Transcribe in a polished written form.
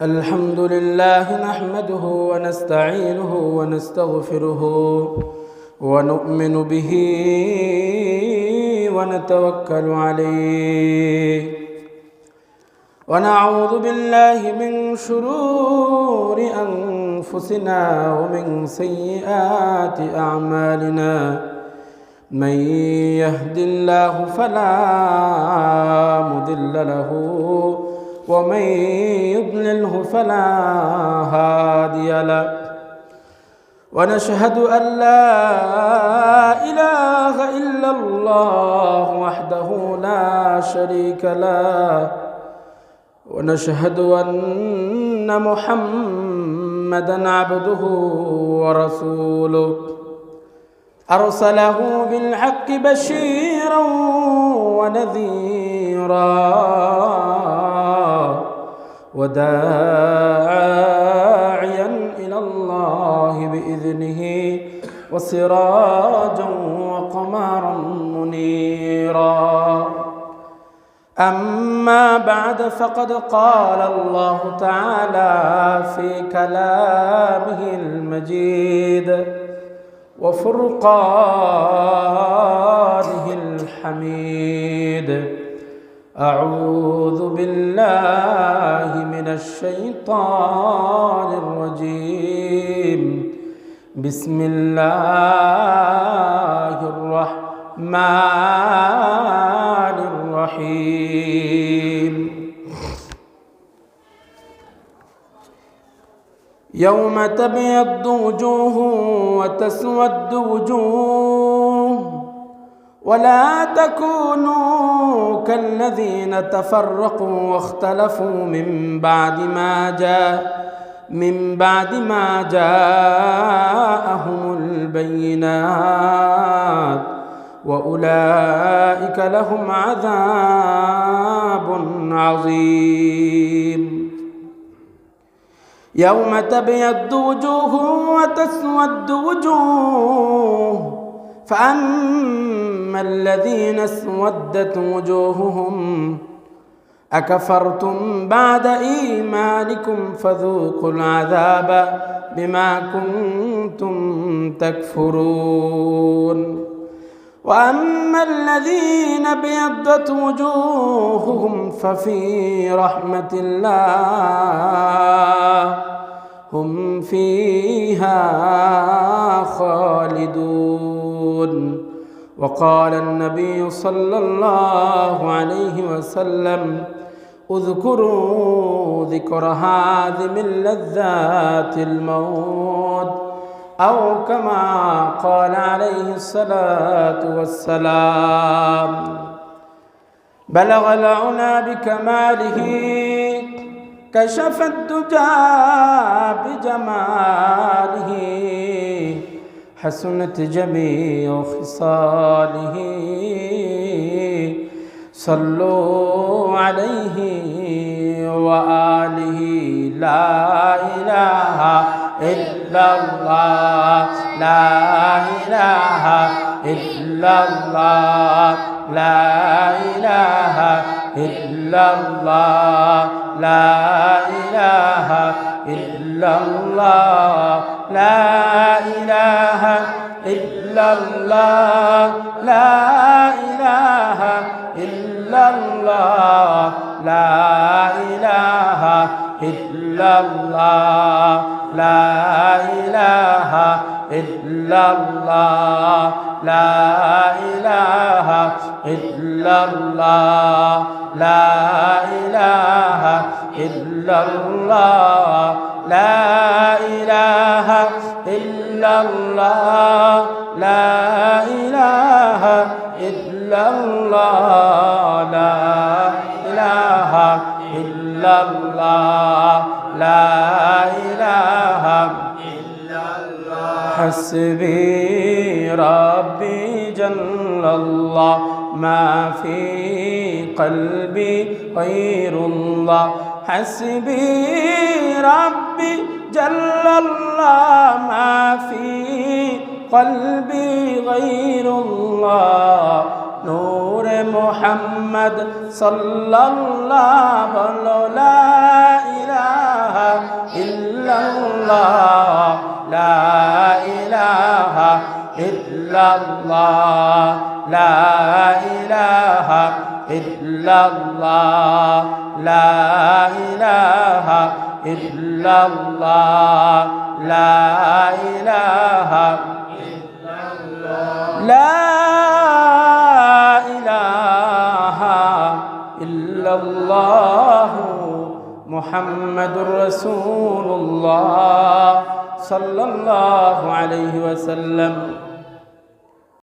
الحمد لله نحمده ونستعينه ونستغفره ونؤمن به ونتوكل عليه ونعوذ بالله من شرور أنفسنا ومن سيئات أعمالنا من يهد الله فلا مضل له ومن يضلله فلا هادي له ونشهد أن لا إله إلا الله وحده لا شريك له ونشهد أن محمدًا عبده ورسوله أرسله بالحق بشيرا ونذيرا وداعيا إلى الله بإذنه وسراجا وقمرا منيرا أما بعد فقد قال الله تعالى في كلامه المجيد وفرقانه الحميد أعوذ بالله من الشيطان الرجيم بسم الله الرحمن الرحيم يوم تبيض وجوه وتسود وجوه ولا تكونوا كالذين تفرقوا واختلفوا من بعد ما جاءهم البينات وأولئك لهم عذاب عظيم يوم تبيض وجوه وتسود وجوه فأما الذين اسودت وجوههم أكفرتم بعد إيمانكم فذوقوا العذاب بما كنتم تكفرون وأما الذين ابيضت وجوههم ففي رحمة الله هم فيها خالدون وقال النبي صلى الله عليه وسلم اذكروا ذكر هذه من لذات الموت أو كما قال عليه الصلاة والسلام بلغ العلا بكماله كشف الدجى بجماله حسنت جميع خصاله صلوا عليه وآله لا إله إلا الله لا إله إلا الله لا إله إلا الله لا إله إلا الله لا إله إلا الله لا إله إلا الله لا إله إلا الله لا إله إلا الله لا إله إلا الله لا إله إلا الله لا إله إلا الله لا إله إلا الله لا إله إلا الله لا إله إلا الله حسبي ربي جل الله ما في قلبي غير الله حسبي ربي جل الله ما في قلبي غير الله نور মুহাম্মদ সাল্লাল্লাহু বলো লা ইলাহা ইল্লাল্লাহ লা ইলাহা ইল্লাল্লাহ লা ইলাহা ইল্লাল্লাহ লা ইলাহা ইল্লাল্লাহ লা ইলাহা لا إله إلا الله محمد رسول الله صلى الله عليه وسلم